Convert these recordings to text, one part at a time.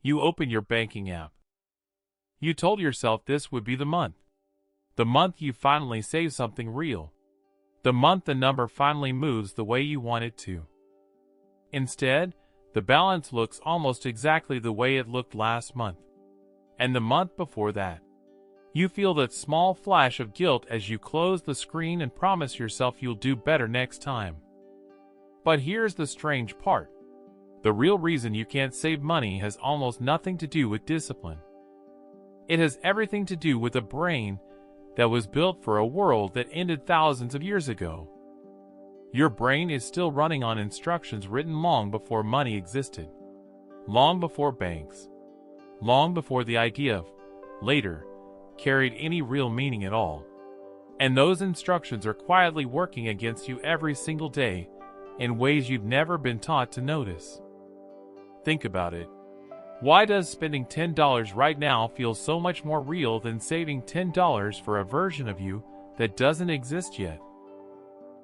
You open your banking app. You told yourself this would be the month. The month you finally save something real. The month the number finally moves the way you want it to. Instead, the balance looks almost exactly the way it looked last month. And the month before that. You feel that small flash of guilt as you close the screen and promise yourself you'll do better next time. But here's the strange part. The real reason you can't save money has almost nothing to do with discipline. It has everything to do with a brain that was built for a world that ended thousands of years ago. Your brain is still running on instructions written long before money existed, long before banks, long before the idea of later carried any real meaning at all. And those instructions are quietly working against you every single day in ways you've never been taught to notice. Think about it. Why does spending $10 right now feel so much more real than saving $10 for a version of you that doesn't exist yet?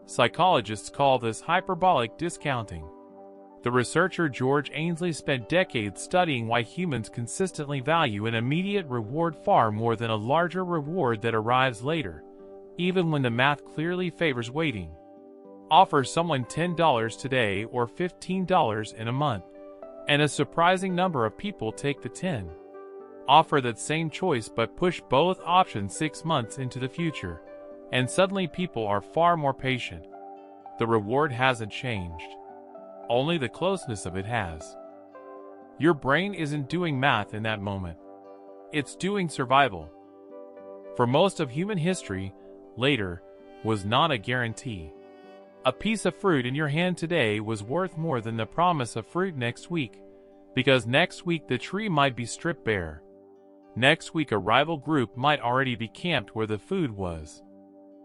Psychologists call this hyperbolic discounting. The researcher George Ainsley spent decades studying why humans consistently value an immediate reward far more than a larger reward that arrives later, even when the math clearly favors waiting. Offer someone $10 today or $15 in a month, and a surprising number of people take the 10. Offer that same choice but push both options 6 months into the future, and suddenly people are far more patient. The reward hasn't changed. Only the closeness of it has. Your brain isn't doing math in that moment. It's doing survival. For most of human history, later was not a guarantee. A piece of fruit in your hand today was worth more than the promise of fruit next week, because next week the tree might be stripped bare. Next week a rival group might already be camped where the food was.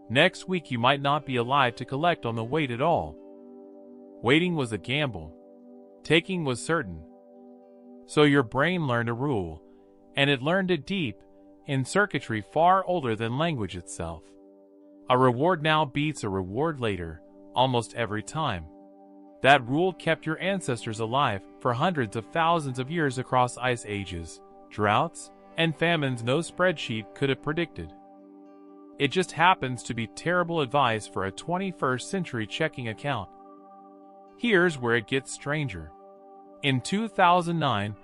Next week you might not be alive to collect on the wait at all. Waiting was a gamble. Taking was certain. So your brain learned a rule, and it learned it deep, in circuitry far older than language itself. A reward now beats a reward later, almost every time. That rule kept your ancestors alive for hundreds of thousands of years across ice ages, droughts, and famines no spreadsheet could have predicted. It just happens to be terrible advice for a 21st century checking account. Here's where it gets stranger. In 2009,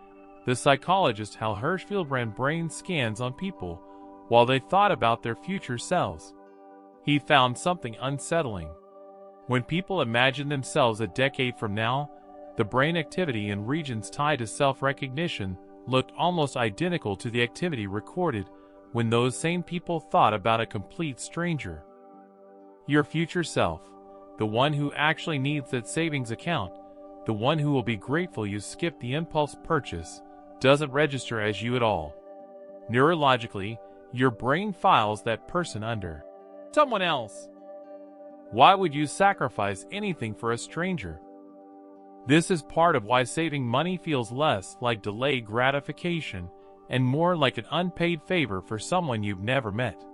the psychologist Hal Hershfield ran brain scans on people while they thought about their future selves. He found something unsettling. When people imagine themselves a decade from now, the brain activity in regions tied to self-recognition looked almost identical to the activity recorded when those same people thought about a complete stranger. Your future self, the one who actually needs that savings account, the one who will be grateful you skipped the impulse purchase, doesn't register as you at all. Neurologically, your brain files that person under someone else. Why would you sacrifice anything for a stranger? This is part of why saving money feels less like delayed gratification and more like an unpaid favor for someone you've never met.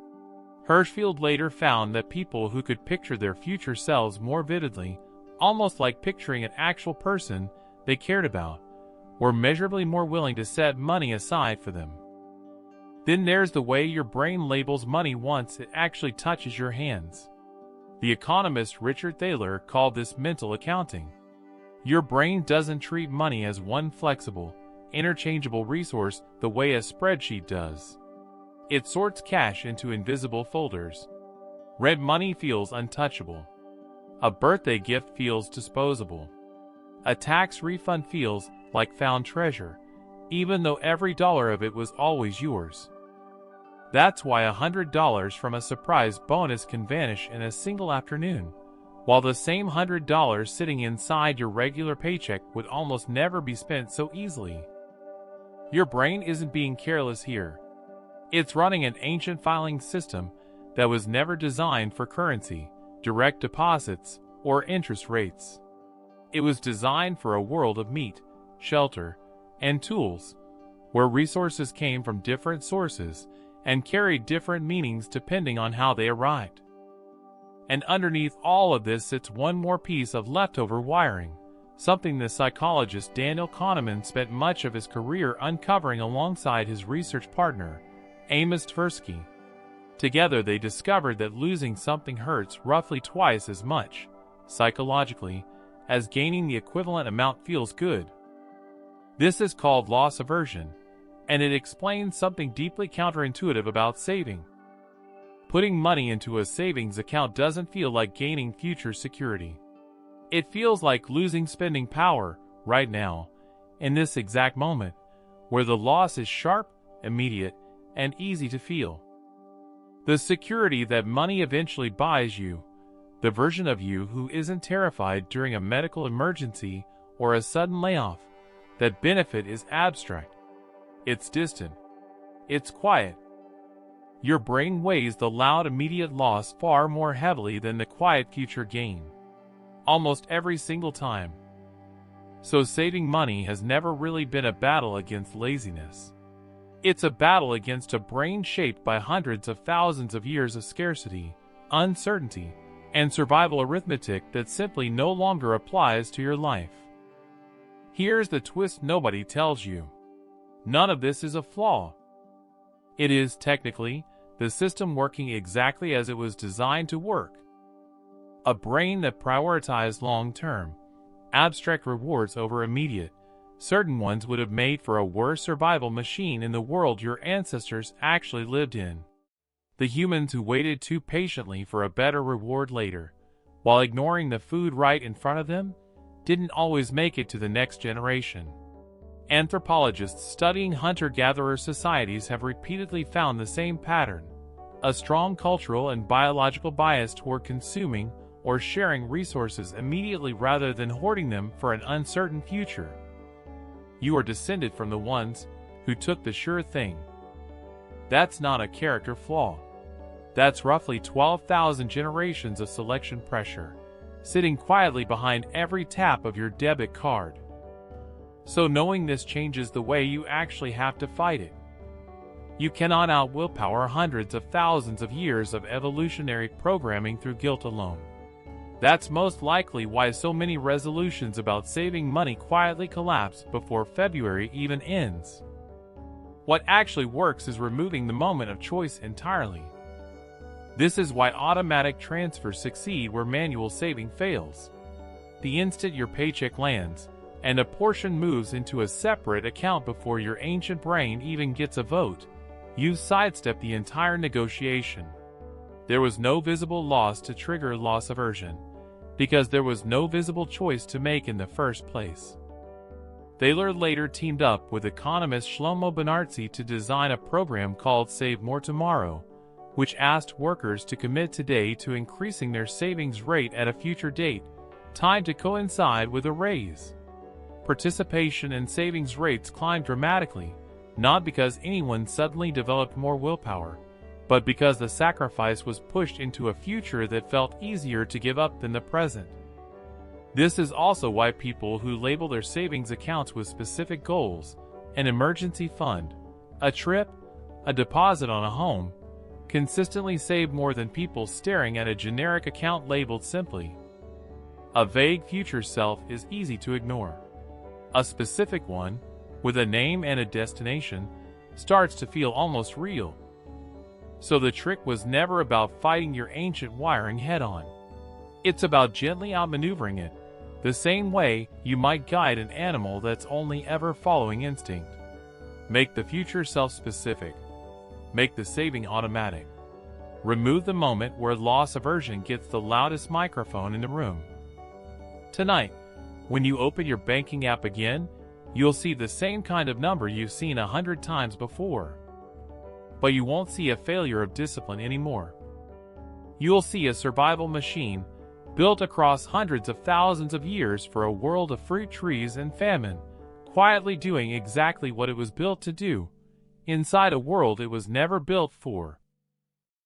Hershfield later found that people who could picture their future selves more vividly, almost like picturing an actual person they cared about, were measurably more willing to set money aside for them. Then there's the way your brain labels money once it actually touches your hands. The economist Richard Thaler called this mental accounting. Your brain doesn't treat money as one flexible, interchangeable resource the way a spreadsheet does. It sorts cash into invisible folders. Red money feels untouchable. A birthday gift feels disposable. A tax refund feels like found treasure, even though every dollar of it was always yours. That's why $100 from a surprise bonus can vanish in a single afternoon, while the same $100 sitting inside your regular paycheck would almost never be spent so easily. Your brain isn't being careless here. It's running an ancient filing system that was never designed for currency, direct deposits, or interest rates. It was designed for a world of meat, shelter, and tools, where resources came from different sources and carried different meanings depending on how they arrived. And underneath all of this sits one more piece of leftover wiring, something the psychologist Daniel Kahneman spent much of his career uncovering alongside his research partner, Amos Tversky. Together they discovered that losing something hurts roughly twice as much, psychologically, as gaining the equivalent amount feels good. This is called loss aversion, and it explains something deeply counterintuitive about saving. Putting money into a savings account doesn't feel like gaining future security. It feels like losing spending power right now, in this exact moment, where the loss is sharp, immediate, and easy to feel. The security that money eventually buys you, the version of you who isn't terrified during a medical emergency or a sudden layoff, that benefit is abstract. It's distant. It's quiet. Your brain weighs the loud immediate loss far more heavily than the quiet future gain. Almost every single time. So saving money has never really been a battle against laziness. It's a battle against a brain shaped by hundreds of thousands of years of scarcity, uncertainty, and survival arithmetic that simply no longer applies to your life. Here's the twist nobody tells you. None of this is a flaw. It is, technically, the system working exactly as it was designed to work. A brain that prioritized long-term, abstract rewards over immediate, certain ones would have made for a worse survival machine in the world your ancestors actually lived in. The humans who waited too patiently for a better reward later, while ignoring the food right in front of them, didn't always make it to the next generation. Anthropologists studying hunter-gatherer societies have repeatedly found the same pattern, a strong cultural and biological bias toward consuming or sharing resources immediately rather than hoarding them for an uncertain future. You are descended from the ones who took the sure thing. That's not a character flaw. That's roughly 12,000 generations of selection pressure, sitting quietly behind every tap of your debit card. So knowing this changes the way you actually have to fight it. You cannot out-willpower hundreds of thousands of years of evolutionary programming through guilt alone. That's most likely why so many resolutions about saving money quietly collapse before February even ends. What actually works is removing the moment of choice entirely. This is why automatic transfers succeed where manual saving fails. The instant your paycheck lands, and a portion moves into a separate account before your ancient brain even gets a vote, you sidestep the entire negotiation. There was no visible loss to trigger loss aversion, because there was no visible choice to make in the first place. Thaler later teamed up with economist Shlomo Benartzi to design a program called Save More Tomorrow, which asked workers to commit today to increasing their savings rate at a future date, timed to coincide with a raise. Participation and savings rates climbed dramatically, not because anyone suddenly developed more willpower, but because the sacrifice was pushed into a future that felt easier to give up than the present. This is also why people who label their savings accounts with specific goals, an emergency fund, a trip, a deposit on a home, consistently save more than people staring at a generic account labeled simply. A vague future self is easy to ignore. A specific one, with a name and a destination, starts to feel almost real. So the trick was never about fighting your ancient wiring head-on. It's about gently outmaneuvering it, the same way you might guide an animal that's only ever following instinct. Make the future self-specific. Make the saving automatic. Remove the moment where loss aversion gets the loudest microphone in the room. Tonight, when you open your banking app again, you'll see the same kind of number you've seen 100 times before. But you won't see a failure of discipline anymore. You'll see a survival machine built across hundreds of thousands of years for a world of fruit trees and famine, quietly doing exactly what it was built to do, inside a world it was never built for.